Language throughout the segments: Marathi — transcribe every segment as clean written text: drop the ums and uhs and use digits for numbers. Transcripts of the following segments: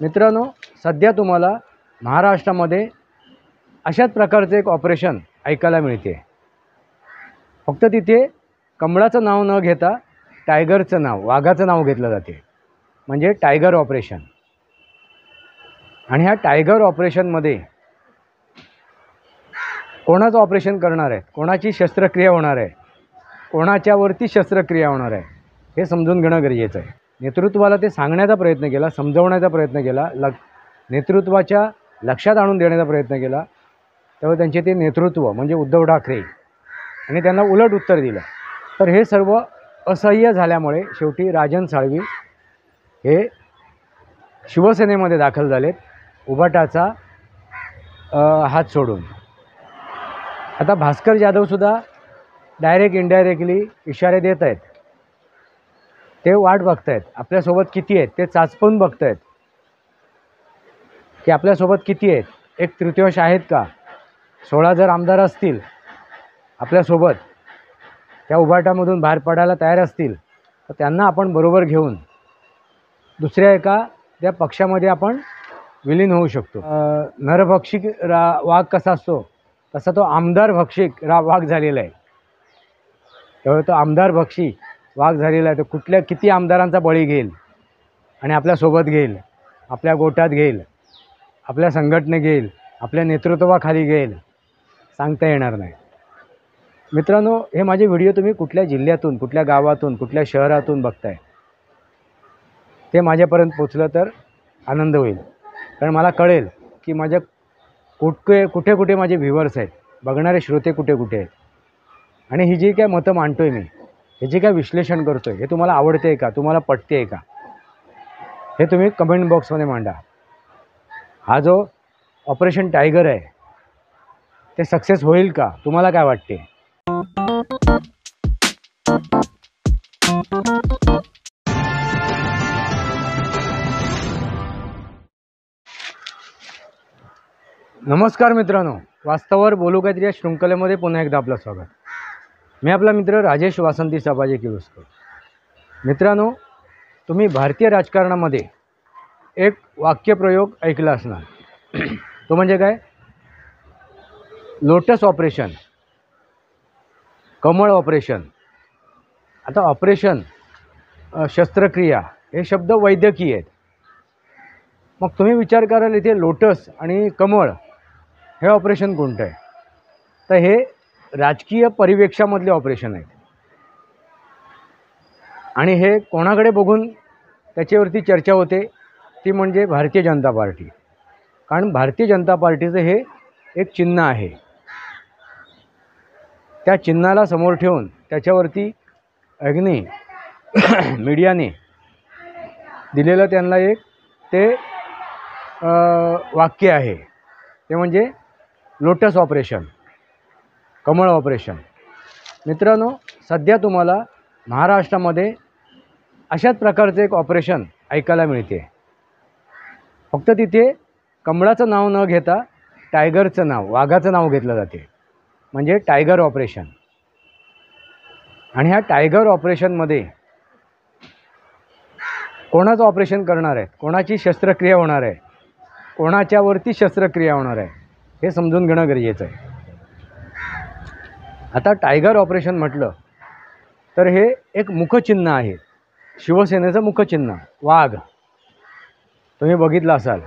मित्रांनो, सध्या तुम्हाला महाराष्ट्रामध्ये अशाच प्रकारचे एक ऑपरेशन ऐकायला मिळते। फक्त तिथे कमळाचं नाव न घेता टायगरचं नाव, वाघाचं नाव घेतलं जाते, म्हणजे टायगर ऑपरेशन। आणि ह्या टायगर ऑपरेशनमध्ये कोणाचं ऑपरेशन करणार आहे, कोणाची शस्त्रक्रिया होणार आहे, कोणाच्यावरती शस्त्रक्रिया होणार आहे, हे समजून घेणं गरजेचं आहे। नेतृत्वाला ते सांगण्याचा प्रयत्न केला, समजवण्याचा प्रयत्न केला, नेतृत्वाच्या लक्षात आणून देण्याचा प्रयत्न केला, तेव्हा त्यांचे ते नेतृत्व म्हणजे उद्धव ठाकरे आणि त्यांना उलट उत्तर दिलं। तर हे सर्व असह्य झाल्यामुळे शेवटी राजन साळवी हे शिवसेनेमध्ये दाखल झालेत, उभाटाचा हात सोडून। आता भास्कर जाधवसुद्धा डायरेक्ट इनडायरेक्टली इशारे देत आहेत, ते वाट बघत आहेत आपल्यासोबत किती आहेत, ते चाचपवून बघत आहेत की आपल्यासोबत किती आहेत, एक तृतीयांश आहेत का, 16 जर आमदार असतील आपल्यासोबत, त्या उभाटामधून बाहेर पडायला तयार असतील, तर त्यांना आपण बरोबर घेऊन दुसऱ्या एका त्या पक्षामध्ये आपण विलीन होऊ शकतो। नरभक्षिक वाघ कसा असतो तसा तो आमदार भक्षिक वाघ झालेला आहे। त्यामुळे तो आमदार भक्षी वाघ झालेला आहे, तो किती आमदारांचा बळी घेईल आणि आपल्यासोबत घेईल, आपल्या गोटात घेईल, आपल्या संघटने घेईल, आपल्या नेतृत्वाखाली घेईल, सांगता येणार नाही। मित्रांनो, हे माझे व्हिडिओ तुम्ही कुठल्या जिल्ह्यातून, कुठल्या गावातून, कुठल्या शहरातून बघताय, ते माझ्यापर्यंत पोचलं तर आनंद होईल, कारण मला कळेल की माझ्या कुठे कुठे माझे व्ह्यूअर्स आहेत, बघणारे श्रोते कुठे कुठे आहेत, आणि ही जी काय मतं मांडतोय मी, हे जे काय विश्लेषण करतोय, हे तुम्हाला आवडते का, तुम्हाला पटते का, हे तुम्ही कमेंट बॉक्समध्ये मांडा। हा जो ऑपरेशन टायगर आहे ते सक्सेस होईल का, तुम्हाला काय वाटते? नमस्कार मित्रांनो, वास्तवावर बोलू काहीतरी या शृंखलेमध्ये पुन्हा एकदा आपलं स्वागत। मी आपला मित्र राजेश वासंती सभाजी किळुस्कर। मित्रांनो, तुम्ही भारतीय राजकारणामध्ये एक वाक्यप्रयोग ऐकला असणार, तो म्हणजे काय, लोटस ऑपरेशन, कमळ ऑपरेशन। आता ऑपरेशन, शस्त्रक्रिया हे शब्द वैद्यकीय आहेत, मग तुम्ही विचार कराल इथे लोटस आणि कमळ हे ऑपरेशन कोणतं आहे? तर हे राजकीय परिवेक्षामधले ऑपरेशन आहेत, आणि हे कोणाकडे बघून त्याच्यावरती चर्चा होते ती म्हणजे भारतीय जनता पार्टी, कारण भारतीय जनता पार्टीचं हे एक चिन्ह आहे। त्या चिन्हाला समोर ठेवून त्याच्यावरती अग्नी मीडियाने दिलेलं त्यांना एक ते वाक्य आहे, ते म्हणजे लोटस ऑपरेशन, कमळ ऑपरेशन। मित्रांनो, सध्या तुम्हाला महाराष्ट्रामध्ये अशाच प्रकारचे एक ऑपरेशन ऐकायला मिळते। फक्त तिथे कमळाचं नाव न घेता टायगरचं नाव, वाघाचं नाव घेतलं जाते, म्हणजे टायगर ऑपरेशन। आणि ह्या टायगर ऑपरेशनमध्ये कोणाचं ऑपरेशन करणार आहे, कोणाची शस्त्रक्रिया होणार आहे, कोणाच्यावरती शस्त्रक्रिया होणार आहे, हे समजून घेणं गरजेचं आहे। आता टायगर ऑपरेशन म्हटलं तर हे एक मुखचिन्ह आहे, शिवसेनेचं मुखचिन्ह वाघ। तुम्ही बघितलं असाल,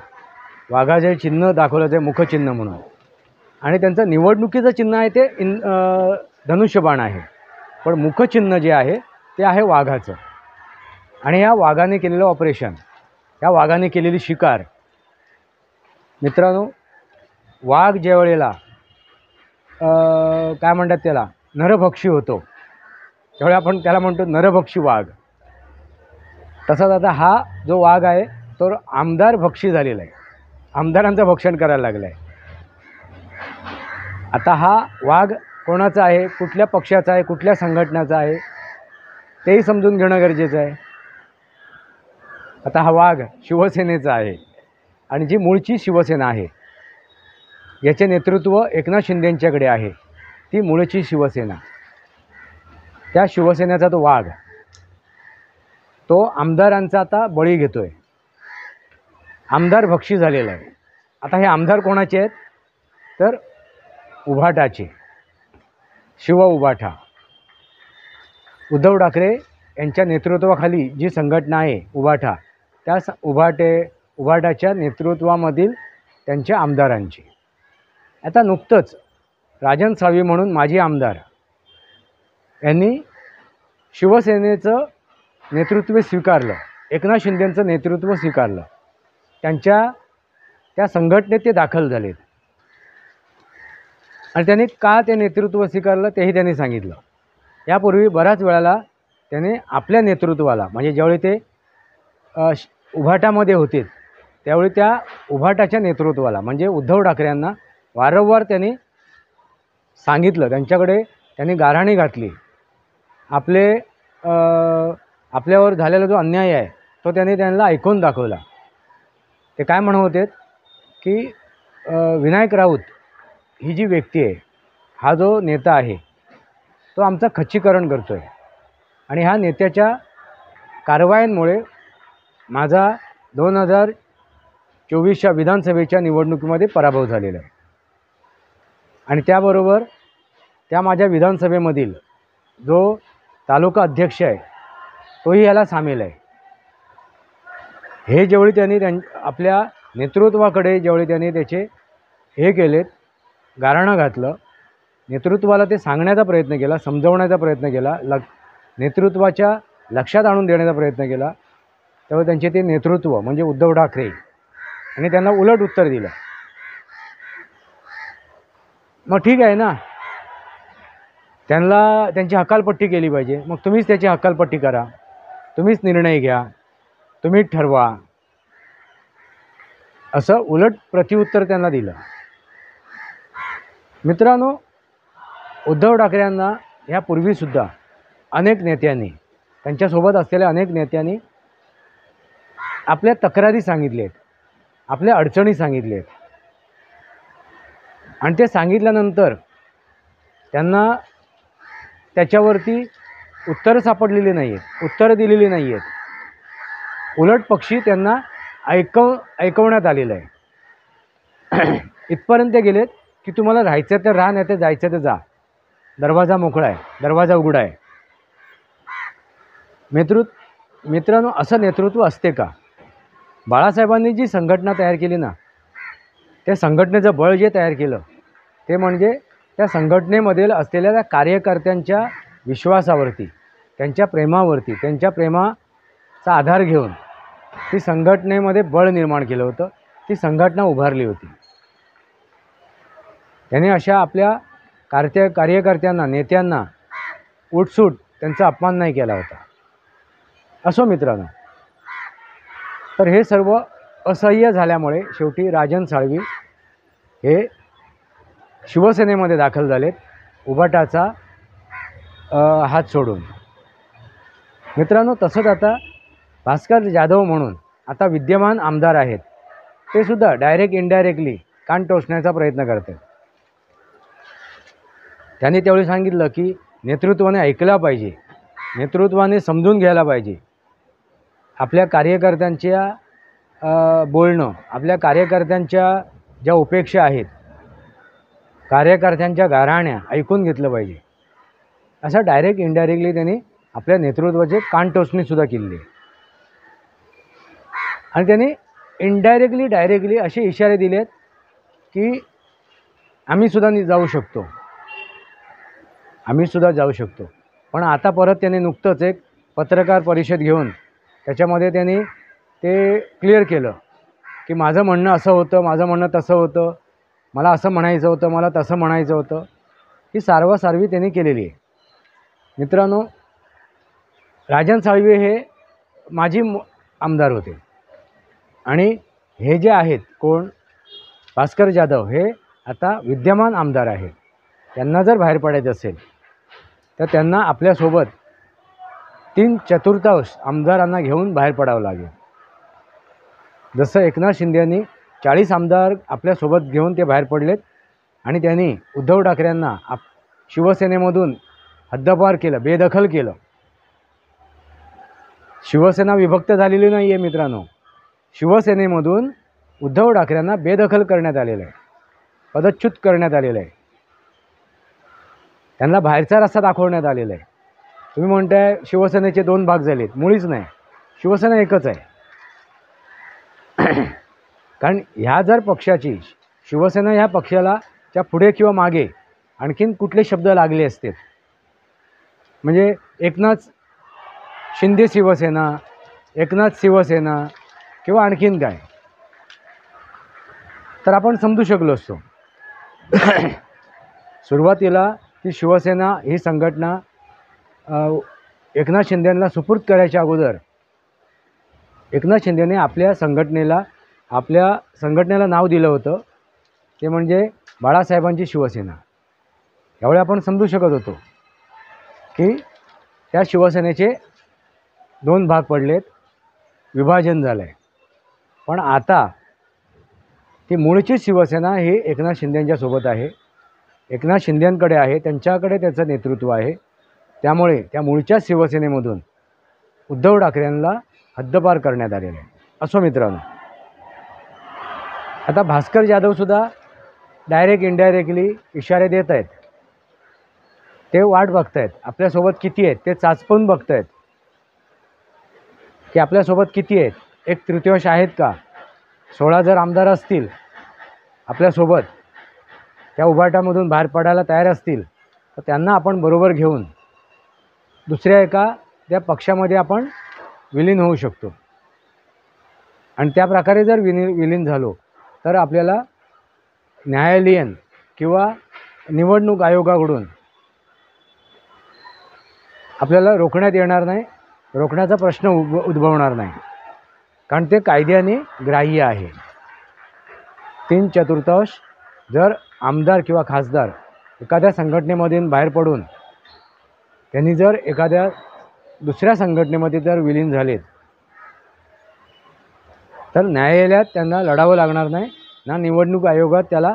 वाघाचे चिन्ह दाखवलं ते मुखचिन्ह म्हणून, आणि त्यांचं निवडणुकीचं चिन्ह आहे ते धनुष्यबाण आहे, पण मुखचिन्ह जे आहे ते आहे वाघाचं। आणि या वाघाने केलेलं ऑपरेशन, या वाघाने केलेली शिकार, मित्रांनो, वाघ ज्या वेळेला काय म्हणतात त्याला, नरभक्षी होतो, त्यावेळी आपण त्याला म्हणतो नरभक्षी वाघ। तसाच आता हा जो वाघ आहे तो आमदार भक्षी झालेला आहे, आमदारांचं भक्षण करायला लागलं आहे। आता हा वाघ कोणाचा आहे, कुठल्या पक्षाचा आहे, कुठल्या संघटनेचा आहे, तेही समजून घेणं गरजेचं आहे। आता हा वाघ शिवसेनेचा आहे, आणि जी मूळची शिवसेना आहे, याचे नेतृत्व एकनाथ शिंदेंच्याकडे आहे, ती मूळची शिवसेना, त्या शिवसेनेचा तो वाघ, तो आमदारांचा आता बळी घेतोय। आमदार भक्षी झालेला आहे. आता हे आमदार कोणाचे आहेत तर उभाटाचे, शिव उभाटा. उद्धव ठाकरे यांच्या नेतृत्वाखाली जी संघटना आहे उभाटा, त्या उभाटाच्या नेतृत्वामधील त्यांच्या आमदारांची. आता नुकतंच राजन साळवी म्हणून माजी आमदार यांनी शिवसेनेचं नेतृत्व स्वीकारलं, एकनाथ शिंदेंचं नेतृत्व स्वीकारलं. त्या संघटनेत ते दाखल झालेत आणि त्यांनी का ते नेतृत्व स्वीकारलं तेही त्यांनी सांगितलं. यापूर्वी बऱ्याच वेळेला त्याने आपल्या नेतृत्वाला, म्हणजे ज्यावेळी ते उभाटामध्ये होते त्यावेळी त्या उभाटाच्या नेतृत्वाला म्हणजे उद्धव ठाकरे यांना वारंवार त्यांनी सांगितलं, त्यांच्याकडे त्यांनी गाऱ्हाणी घातली. आपल्यावर झालेला जो अन्याय आहे तो त्यांनी त्यांना ऐकून दाखवला. ते काय म्हणत होते की विनायक राऊत ही जी व्यक्ती आहे, हा जो नेता आहे तो आमचं खच्चीकरण करतो आहे आणि ह्या नेत्याच्या कारवायांमुळे माझा 2024च्या विधानसभेच्या निवडणुकीमध्ये पराभव झालेला आहे आणि त्याबरोबर त्या माझ्या विधानसभेमधील जो तालुका अध्यक्ष आहे तोही याला सामील आहे. हे जेवढी त्यांनी आपल्या नेतृत्वाकडे जेवढे त्यांनी त्याचे हे केलेत, गाऱ्हाणं घातलं, नेतृत्वाला ते सांगण्याचा प्रयत्न केला, समजवण्याचा प्रयत्न केला, नेतृत्वाच्या लक्षात आणून देण्याचा प्रयत्न केला, तेव्हा त्यांचे ते नेतृत्व म्हणजे उद्धव ठाकरे आणि त्यांना उलट उत्तर दिलं. मग ठीक आहे ना, त्यांची हकालपट्टी केली पाहिजे. मग तुम्हीच त्याची हकालपट्टी करा, तुम्हीच निर्णय घ्या, तुम्हीच ठरवा, असं उलट प्रत्युत्तर त्यांना दिलं. मित्रांनो, उद्धव ठाकरे यांना यापूर्वीसुद्धा अनेक नेत्यांनी, त्यांच्यासोबत असलेल्या अनेक नेत्यांनी आपल्या तक्रारी सांगितल्या आहेत, आपल्या अडचणी सांगितल्या आहेत आणि ते सांगितल्यानंतर त्यांना त्याच्यावरती उत्तरं सापडलेली नाही आहेत, उत्तरं दिलेली नाही आहेत. उलट पक्षी त्यांना ऐकवण्यात आलेलं आहे. इथपर्यंत गेलेत की तुम्हाला राहायचं तर राहा, नाही तर जायचं तर जा, दरवाजा मोकळा आहे, दरवाजा उघडा आहे. मित्रांनो, असं नेतृत्व असते का? बाळासाहेबांनी जी संघटना तयार केली ना, त्या संघटनेचं बळ जे तयार केलं ते म्हणजे त्या संघटनेमधील असलेल्या त्या कार्यकर्त्यांच्या विश्वासावरती, त्यांच्या प्रेमावरती, त्यांच्या प्रेमाचा आधार घेऊन ती संघटनेमध्ये बळ निर्माण केलं होतं, ती संघटना उभारली होती. त्याने अशा आपल्या कार्यकर्त्यांना, नेत्यांना उठसूट त्यांचा अपमान नाही केला होता. असो मित्रांनो, तर हे सर्व असह्य झाल्यामुळे शेवटी राजन साळवी हे शिवसेनेमध्ये दाखल झालेत, उभाटाचा हात सोडून. मित्रांनो, तसंच आता भास्कर जाधव म्हणून आता विद्यमान आमदार आहेत, ते सुद्धा डायरेक्ट इनडायरेक्टली कान टोचण्याचा प्रयत्न करतात. त्यांनी त्यावेळी सांगितलं की नेतृत्वाने ऐकला पाहिजे, नेतृत्वाने समजून घ्यायला पाहिजे. आपल्या कार्यकर्त्यांच्या बोलणं, आपल्या कार्यकर्त्यांच्या ज्या उपेक्षा आहेत, कार्यकर्त्यांच्या गाऱ्हाण्या ऐकून घेतलं पाहिजे. असं डायरेक्ट इनडायरेक्टली त्यांनी आपल्या नेतृत्वाचे कान टोचणीसुद्धा केली आणि त्यांनी इनडायरेक्टली डायरेक्टली असे इशारे दिलेत की आम्हीसुद्धा जाऊ शकतो, आम्हीसुद्धा जाऊ शकतो. पण आता परत त्यांनी नुकतंच एक पत्रकार परिषद घेऊन त्याच्यामध्ये त्यांनी ते क्लिअर केलं की माझं म्हणणं असं होतं, माझं म्हणणं तसं होतं, मला असं म्हणायचं होतं, मला तसं म्हणायचं होतं. ही सारवासारवी त्यांनी केलेली आहे. मित्रांनो, राजन साळवी हे माजी आमदार होते आणि हे जे आहेत कोण, भास्कर जाधव, हे आता विद्यमान आमदार आहेत. त्यांना जर बाहेर पडायचं असेल तर त्यांना आपल्यासोबत 3/4 आमदारांना घेऊन बाहेर पडावं लागेल. जसं एकनाथ शिंदे यांनी 40 आमदार आपल्यासोबत घेऊन ते बाहेर पडलेत आणि त्यांनी उद्धव ठाकरेंना शिवसेनेमधून हद्दपार केलं, बेदखल केलं. शिवसेना विभक्त झालेली नाही आहे मित्रांनो. शिवसेनेमधून उद्धव ठाकरेंना बेदखल करण्यात आलेलं आहे, पदच्युत करण्यात आलेलं आहे, त्यांना बाहेरचा रस्ता दाखवण्यात आलेला आहे. तुम्ही म्हणताय शिवसेनेचे 2 भाग झालेत, मुळीच नाही. शिवसेना एकच आहे. कारण ह्या जर पक्षाची शिवसेना ह्या पक्षाला च्या पुढे किंवा मागे आणखीन कुठले शब्द लागले असते, म्हणजे एकनाथ शिंदे शिवसेना, एकनाथ शिवसेना किंवा आणखीन काय, तर आपण समजू शकलो असतो. सुरुवातीला ती शिवसेना ही संघटना एकनाथ शिंदेंना सुपूर्द करायच्या अगोदर एकनाथ शिंदेने आपल्या संघटनेला नाव दिलं होतं, ते म्हणजे बाळासाहेबांची शिवसेना. यावेळी आपण समजू शकत होतो की त्या शिवसेनेचे 2 भाग पडलेत, विभाजन झालं आहे. पण आता ती मूळची शिवसेना ही एकनाथ शिंदेंच्या सोबत आहे, एकनाथ शिंदेंकडे आहे, त्यांच्याकडे त्याचं नेतृत्व आहे. त्यामुळे त्या मूळच्या शिवसेनेमधून उद्धव ठाकरेंना हद्दपार करण्यात आलेलं आहे. असो मित्रांनो, आता भास्कर जाधवसुद्धा डायरेक्ट इनडायरेक्टली इशारे देत आहेत. ते वाट बघत आहेत आपल्यासोबत किती आहेत, ते चाचपवून बघत आहेत की आपल्यासोबत किती आहेत, 1/3 आहेत का. 16 जर आमदार असतील आपल्यासोबत, त्या उभाटामधून बाहेर पडायला तयार असतील, तर त्यांना आपण बरोबर घेऊन दुसऱ्या एखाद्या पक्षामध्ये आपण विलीन होऊ शकतो. आणि त्या प्रकारे जर विलीन झालो तर आपल्याला न्यायालयीन किंवा निवडणूक आयोगाकडून आपल्याला रोखण्यात येणार नाही, रोखण्याचा प्रश्न उद्भवणार नाही, कारण ते कायद्याने ग्राह्य आहे. 3/4 जर आमदार किंवा खासदार एखाद्या संघटनेमधून बाहेर पडून त्यांनी जर एखाद्या दुसऱ्या संघटनेमध्ये जर विलीन झालेत, तर न्यायालयात त्यांना लढावं लागणार नाही ना, निवडणूक आयोगात त्याला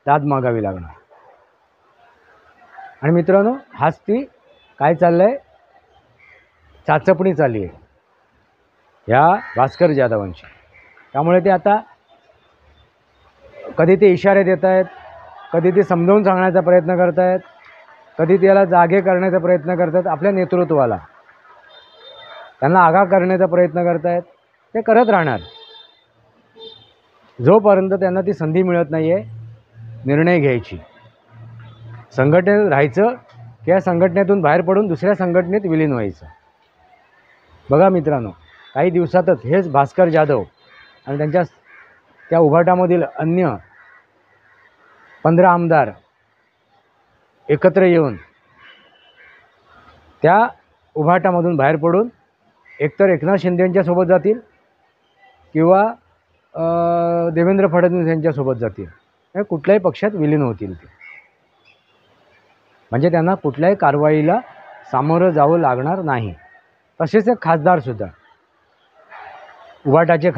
दाद मागावी लागणार. आणि मित्रांनो, हाच ती काय चाललं आहे, चाचपणी चालली आहे ह्या भास्कर जाधवांची. त्यामुळे ते आता कधी ते इशारे देत आहेत, कधी ते समजावून सांगण्याचा प्रयत्न करत आहेत, कधी त्याला जागे करण्याचा प्रयत्न करतात, आपल्या नेतृत्वाला त्यांना आगाह करण्याचा प्रयत्न करत आहेत. ते करत राहणार जोपर्यंत त्यांना ती संधी मिळत नाही आहे निर्णय घ्यायची, संघटनेत राहायचं किंवा संघटनेतून बाहेर पडून दुसऱ्या संघटनेत विलीन व्हायचं. बघा मित्रांनो, काही दिवसातच हेच भास्कर जाधव आणि त्या उभाटामधील अन्य 15 आमदार एकत्र येऊन त्या उभाटामधून बाहेर पडून एकतर एकनाथ शिंदेंच्या सोबत जातील किंवा देवेंद्र फडणवीस यांच्यासोबत जातील, कुठल्याही पक्षात विलीन होतील ते. म्हणजे त्यांना कुठल्याही कारवाईला सामोरं जावं लागणार नाही. तसेच एक खासदारसुद्धा, उभाटाचे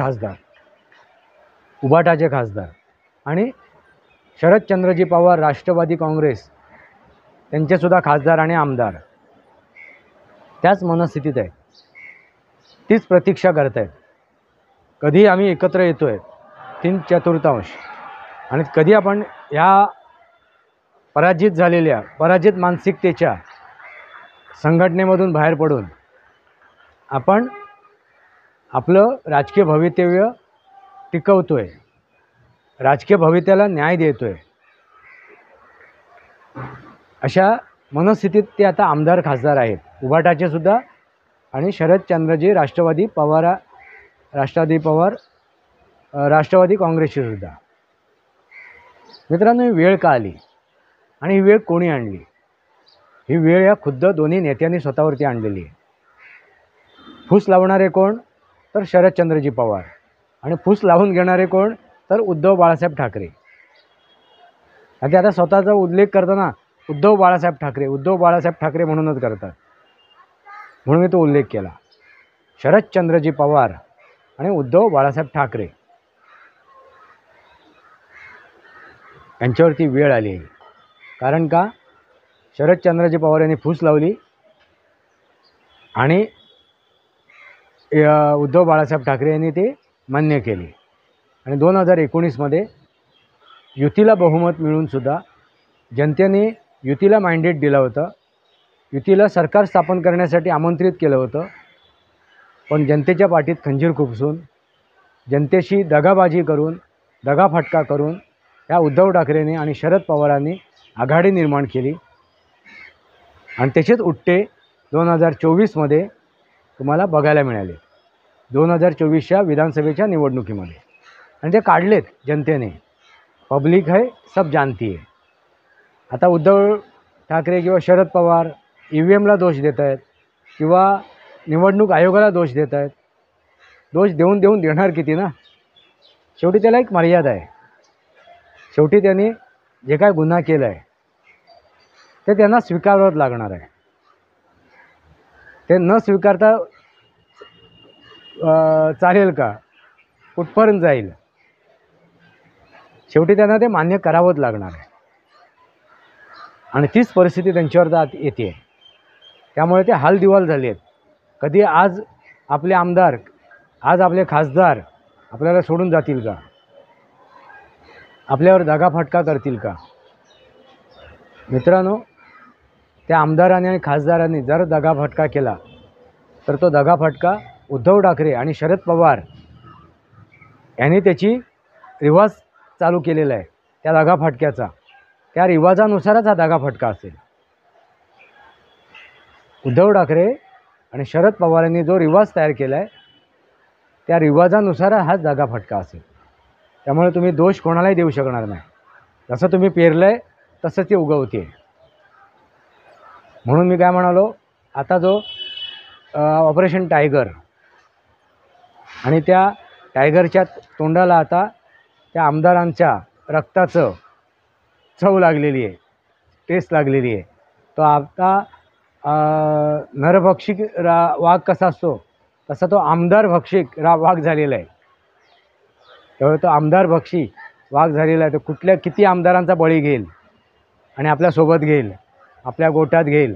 खासदार आणि शरदचंद्रजी पवार राष्ट्रवादी काँग्रेस त्यांचेसुद्धा खासदार आणि आमदार त्याच मनस्थितीत आहेत, तीच प्रतीक्षा करत आहेत. कधी आम्ही एकत्र येतो आहे 3/4 आणि कधी आपण ह्या पराजित मानसिकतेच्या संघटनेमधून बाहेर पडून आपण आपलं राजकीय भवितव्य टिकवतो आहे, राजकीय भवित्याला न्याय देतो आहे. अशा मनस्थितीत ते आता आमदार खासदार आहेत, उभाटाचे सुद्धा आणि शरदचंद्रजी राष्ट्रवादी पवार राष्ट्रवादी काँग्रेसचे सुद्धा. मित्रांनो, ही वेळ का आली आणि ही वेळ कोणी आणली? ही वेळ या खुद्द दोन्ही नेत्यांनी स्वतःवरती आणलेली आहे. फूस लावणारे कोण? तर शरदचंद्रजी पवार, आणि फूस लावून घेणारे कोण? तर उद्धव बाळासाहेब ठाकरे. आणि ते आता स्वतःचा उल्लेख करताना उद्धव बाळासाहेब ठाकरे म्हणूनच करतात, म्हणून मी तो उल्लेख केला. शरदचंद्रजी पवार आणि उद्धव बाळासाहेब ठाकरे यांच्यावरती वेळ आली आहे. कारण का? शरदचंद्रजी पवार यांनी फूस लावली आणि उद्धव बाळासाहेब ठाकरे यांनी ते मान्य केले. आणि 2019मध्ये युतीला बहुमत मिळूनसुद्धा जनतेने युतीला मॅन्डेट दिलं होतं, युतीला सरकार स्थापन करण्यासाठी आमंत्रित केलं होतं. पण जनतेच्या पाठीत खंजीर खुपसून, जनतेशी दगाबाजी करून, दगाफटका करून या उद्धव ठाकरेंनी आणि शरद पवारांनी आघाडी निर्माण केली. आणि त्याचेच उट्टे 2024मध्ये तुम्हाला बघायला मिळाले, 2024च्या विधानसभेच्या निवडणुकीमध्ये. आणि ते काढलेत जनतेने. पब्लिक है सब जानती है. आता उद्धव ठाकरे किंवा शरद पवार EVMला दोष देत आहेत किंवा निवडणूक आयोगाला दोष देत आहेत. दोष देऊन देऊन देणार किती ना. शेवटी त्याला एक मर्यादा आहे. शेवटी त्यांनी जे काय गुन्हा केला आहे ते त्यांना स्वीकारावंच लागणार आहे. ते न स्वीकारता चालेल का? कुठपर्यंत जाईल? शेवटी त्यांना ते मान्य करावंच लागणार आहे. आणि तीच परिस्थिती त्यांच्यावर आता येते. त्यामुळे ते हालदिवाल झाले आहेत. कधी आज आपले आमदार, आज आपले खासदार आपल्याला सोडून जातील का? आपल्यावर दगाफटका करतील का? मित्रांनो, त्या आमदारांनी आणि खासदारांनी जर दगाफटका केला तर तो दगाफटका उद्धव ठाकरे आणि शरद पवार यांनी त्याची रिवाज चालू केलेला आहे त्या दगाफटक्याचा. त्या रिवाजानुसारच हा दगाफटका असेल. उद्धव ठाकरे आणि शरद पवारांनी जो रिवाज तयार केला आहे त्या रिवाजानुसार हाच दगाफटका असेल. त्यामुळे तुम्ही दोष कोणालाही देऊ शकणार नाही. जसं तुम्ही पेरलं आहे तसं ते उगवते. म्हणून मी काय म्हणालो, आता जो ऑपरेशन टायगर आणि त्या टायगरच्या तोंडाला आता त्या आमदारांच्या रक्ताचं चव लागलेली आहे, टेस्ट लागलेली आहे. तो आता नरभक्षिक वाघ कसा असतो तसा तो आमदार भक्षिक वाघ झालेला आहे. त्यामुळे तो आमदार भक्षी वाघ झालेला आहे. तो कुठल्या किती आमदारांचा बळी घेईल आणि आपल्यासोबत घेईल, आपल्या गोटात घेईल,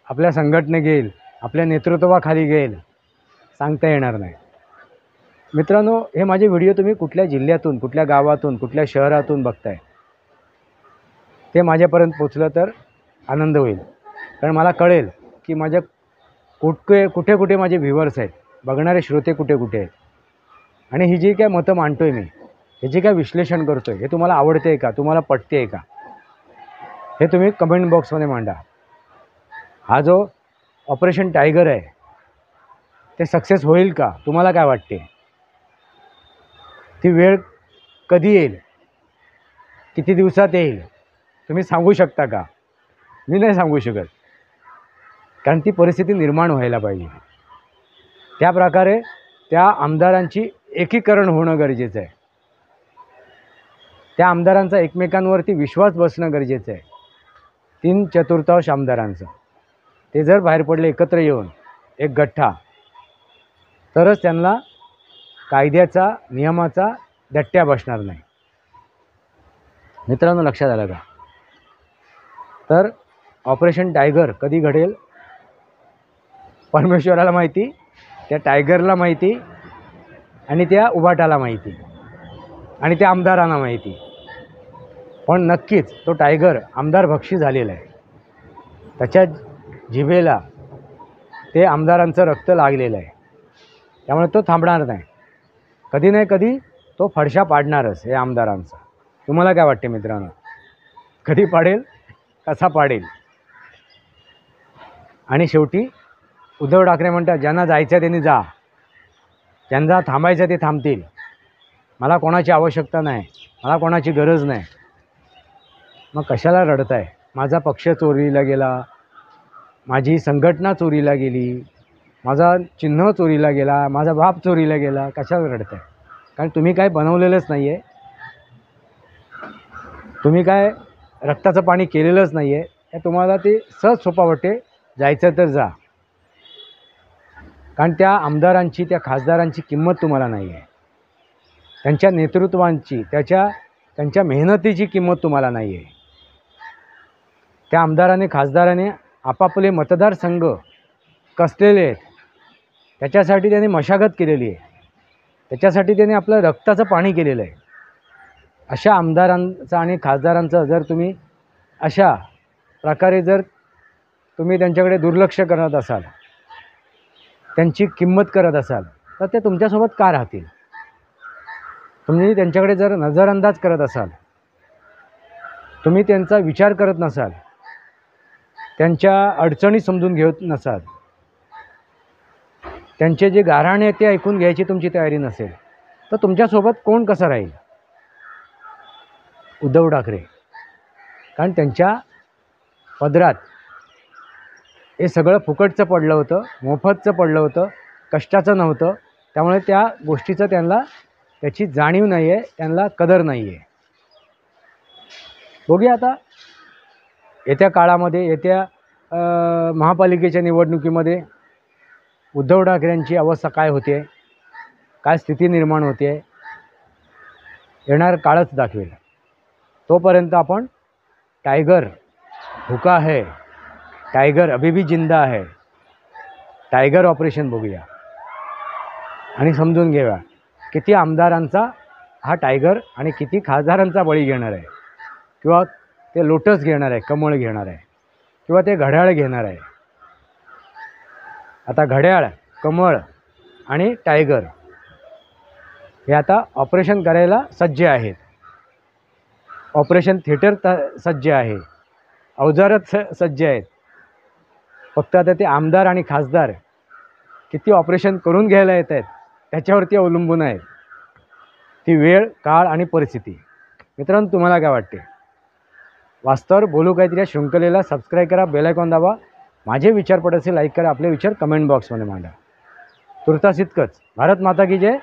आपल्या संघटने घेईल, आपल्या नेतृत्वाखाली घेईल, सांगता येणार नाही. मित्रांनो, हे माझे व्हिडिओ तुम्ही कुठल्या जिल्ह्यातून, कुठल्या गावातून, कुठल्या शहरातून बघताय ते माझ्यापर्यंत पोचलं तर आनंद होईल. कारण मला कळेल की माझ्या कुठे कुठे माझे व्ह्युअर्स आहेत, बघणारे श्रोते कुठे कुठे आहेत. आणि ही जी काय मतं मांडतोय मी, हे जे काय विश्लेषण करतो आहे, हे तुम्हाला आवडते आहे का, तुम्हाला पटते आहे का, हे तुम्ही कमेंट बॉक्समध्ये मांडा. हा जो ऑपरेशन टायगर आहे ते सक्सेस होईल का? तुम्हाला काय वाटते? ती वेळ कधी येईल, किती दिवसात येईल, तुम्ही सांगू शकता का? मी नाही सांगू शकत. कारण ती परिस्थिती निर्माण व्हायला पाहिजे. त्या प्रकारे त्या आमदारांची एकीकरण होणं गरजेचं आहे. त्या आमदारांचा एकमेकांवरती विश्वास बसणं गरजेचं आहे. 3/4 आमदारांचं ते जर बाहेर पडले एकत्र येऊन एक गठ्ठा, तरच त्यांना कायद्याचा, नियमाचा धट्ट्या बसणार नाही. मित्रांनो, लक्षात आलं का? तर ऑपरेशन टायगर कधी घडेल परमेश्वराला माहिती, त्या टायगरला माहिती, आणि त्या उभाटाला माहिती, आणि त्या आमदारांना माहिती. पण नक्कीच तो टायगर आमदार भक्षी झालेला आहे. त्याच्या जिभेला ते आमदारांचं रक्त लागलेलं आहे. त्यामुळे तो थांबणार नाही. कधी नाही कधी तो फडशा पाडणारच हे आमदारांचा. तुम्हाला काय वाटते मित्रांनो? कधी पाडेल, कसा पाडेल? आणि शेवटी उद्धव ठाकरे म्हणतात, ज्यांना जायचं त्यांनी जा, ज्यांना थांबायचं ते थांबतील. मला कोणाची आवश्यकता नाही, मला कोणाची गरज नाही. मग कशाला रडताय? माझा पक्ष चोरीला गेला, माझी संघटना चोरीला गेली, माझा चिन्ह चोरीला गेला, माझा बाप चोरीला गेला. कशाला रडताय? कारण तुम्ही काय बनवलेलंच नाही आहे, तुम्ही काय रक्ताचं पाणी केलेलंच नाही आहे. हे तुम्हाला ते सहज सोपा वाटते, जायचं तर जा. कारण त्या आमदारांची, त्या खासदारांची किंमत तुम्हाला नाही आहे. त्यांच्या नेतृत्वांची, त्यांच्या मेहनतीची किंमत तुम्हाला नाही आहे. त्या आमदाराने, खासदाराने आपापले मतदारसंघ कसलेले आहेत, त्याच्यासाठी त्यांनी मशागत केलेली आहे. त्याच्यासाठी त्यांनी आपलं रक्ताचं पाणी केलेलं आहे. अशा आमदारांचं आणि खासदारांचं जर तुम्ही अशा प्रकारे जर तुम्ही त्यांच्याकडे दुर्लक्ष करत असाल, त्यांची किंमत करत असाल, तर ते तुमच्यासोबत का राहतील? तुम्ही त्यांच्याकडे जर नजरअंदाज करत असाल, तुम्ही त्यांचा विचार करत नसाल, त्यांच्या अडचणी समजून घेत नसाल, त्यांचे जे गाऱ्हाणे ते ऐकून घ्यायची तुमची तयारी नसेल, तर तुमच्यासोबत कोण कसं राहील? उद्धव ठाकरे. कारण त्यांच्या पदरात हे सगळं फुकटचं पडलं होतं, मोफतचं पडलं होतं, कष्टाचं नव्हतं. त्यामुळे त्या गोष्टीचं त्यांना त्याची जाणीव नाही आहे, त्यांना कदर नाही आहे. बघूया आता येत्या काळामध्ये, येत्या महापालिकेच्या निवडणुकीमध्ये उद्धव ठाकरेंची अवस्था काय होते, काय स्थिती निर्माण होते, येणार काळच दाखवेल. तोपर्यंत आपण टायगर भूका है, टायगर अभी भी जिंदा है, टायगर ऑपरेशन बघूया आणि समजून घेऊया किती आमदारांचा हा टायगर आणि किती खासदारांचा बळी घेणार आहे, किंवा ते लोटस घेणार आहे, कमळ घेणार आहे, किंवा ते घड्याळ घेणार आहे. आता घड्याळ, कमळ आणि टायगर हे आता ऑपरेशन करायला सज्ज आहेत. ऑपरेशन थिएटर सज्ज आहे, अवजारच सज्ज आहेत. फक्त आता ते आमदार आणि खासदार किती ऑपरेशन करून घ्यायला येत आहेत त्याच्यावरती अवलंबून आहे ती वेळ, काळ आणि परिस्थिती. मित्रांनो, तुम्हाला काय वाटते? वास्तवावर बोलू काहीतरी या शृंखलेला सबस्क्राईब करा, बेल आयकॉन दाबा. माझे विचार पटत असेल लाईक करा, आपले विचार कमेंट बॉक्समध्ये मांडा. तुर्तास इतकंच. भारत माता की जय,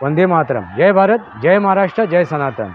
वंदे मातरम. जय भारत, जय महाराष्ट्र, जय सनातन.